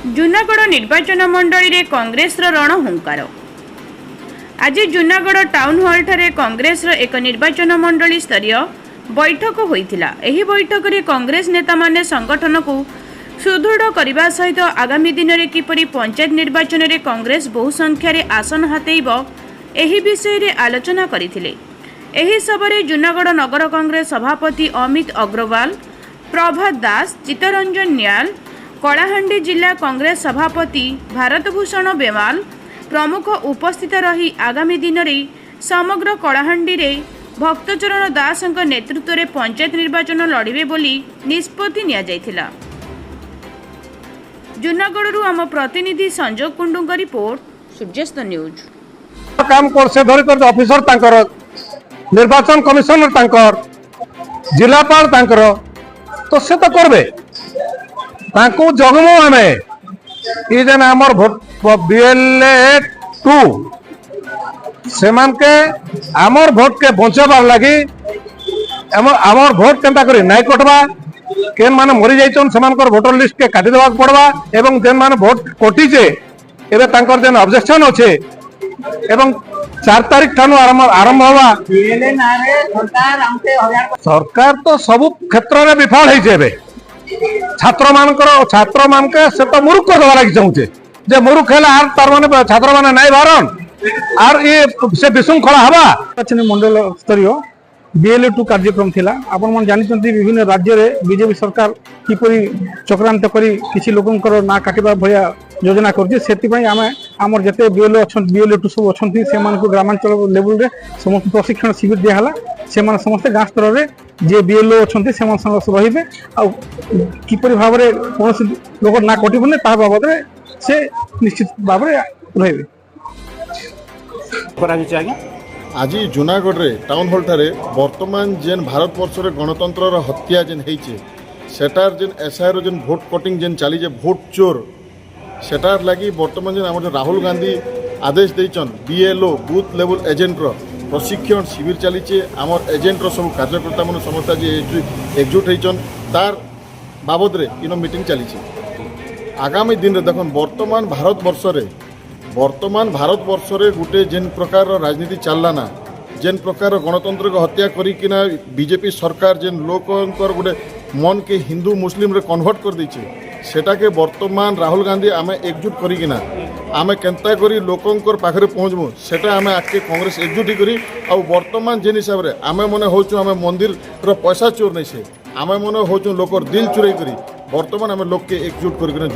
जूनागढ़ निर्वाचन मंडली रे कांग्रेस रण हुंकार। आज जूनागढ़ टाउन हॉल ठारे कांग्रेस एक निर्वाचन मंडली स्तरीय बैठक होइथिला। एही बैठक रे कांग्रेस नेता माने संगठन को सुदृढ़ करने सहित आगामी दिन में किपरि पंचायत निर्वाचन रे कांग्रेस बहु संख्यार आसन हातेइब एही विषय रे आलोचना करथिले। एही सभारे जूनागढ़ नगर कांग्रेस सभापति अमित अग्रवाल, प्रभात दास, चित्तरंजन न्याल, कलाहांडी जिला कांग्रेस सभापति भारत भूषण बेमाल प्रमुख उपस्थित रही आगामी दिन में समग्र कलाहांडी रे भक्तचरण दास नेतृत्व में पंचायत निर्वाचन लड़िबे बोली निष्पत्ति निया जायथिला। जूनागढ़ आम प्रतिनिधि संजोग कुंडू का रिपोर्ट, सूर्यस्त न्यूज। काम कर से धरी कर ऑफिसर तांकर निर्वाचन कमिशनर तांकर जिलापाल तांकर तो से तो करबे तांको जगमो आमे ई जन हमर भोट बीएलए 2 सेमान के हमर भोट के बचाबार लागि हमर भोट केनता करी नाइ कटबा केन माने मरि जाइछन समानकर वोटर लिस्ट के काटि देबा पड़बा एवं जेन माने भोट कटि जे एबे तांकर जेन ऑब्जेक्शन होछे एवं 4 तारीख ठानु आरंभ हवा सरकार तो सब क्षेत्र में विफल है। छात्र मान से तो मूर्ख करवा लगी चाहूचे जे मूर्ख है आर तार माने छात्र माने नाइ बारन आर ये से विशृंखला हवा। मंडल स्तरीय बीएलए 2 कार्यक्रम थिला। आपण मन जानिचंती विभिन्न राज्य रे बीजेपी सरकार किपरि चक्रांत करी किछि लोकंकर ना काटिबा भया योजना करछि। सेति पई आमे हमर जते बीएलए अछन बीएलए 2 सब अछंती से मान को ग्रामांचल लेवल रे समस्त प्रशिक्षण शिविर दिया हला। से मान समस्त गां स्तर रे जे बीएलए अछंती से मान संग रहिबे आ किपरि भाव रे कोनोसी लोक ना कटिबने ता बाबद रे से निश्चित भाव रे रहिबे करा जे आगे। आज जूनागढ़ रे टाउन हॉल ठारे वर्तमान जेन भारत वर्ष रे गणतंत्र हत्या जेन हेइचे सेटार जेन एसआईआर जेन भोट कटिंग जेन चली जे भोट चोर सेटार लगी वर्तमान जेन हमर राहुल गांधी आदेश देइचन बीएलओ बूथ लेवल एजेंट रो प्रशिक्षण शिविर चलीचे आमर एजेंट रो सब कार्यकर्ता मन समस्त जे एकजुट हेइचन तार बाबद रे इनो मीटिंग चलीचे। आगामी दिन रे देखन वर्तमान भारत वर्ष रे गुटे जेन प्रकार राजनीति चलला ना जेन प्रकार गणतंत्र को हत्या करिकिना बीजेपी सरकार जेन लोकंकर गुटे मन के हिंदू मुस्लिम रे कन्वर्ट कर दीचे सेटा के वर्तमान राहुल गांधी आमे एकजुट करिकिना आमे केंता करी लोकंकर पाखरे पहुंचबो सेटा आमे आके कांग्रेस एकजुट करी आ वर्तमान जेन हिसाब रे आमे मने होचु आमे मंदिर रो पैसा चोर नै से आमे मने होचु लोकर दिल चुराई करी वर्तमान आमे लोक के एकजुट करिकिना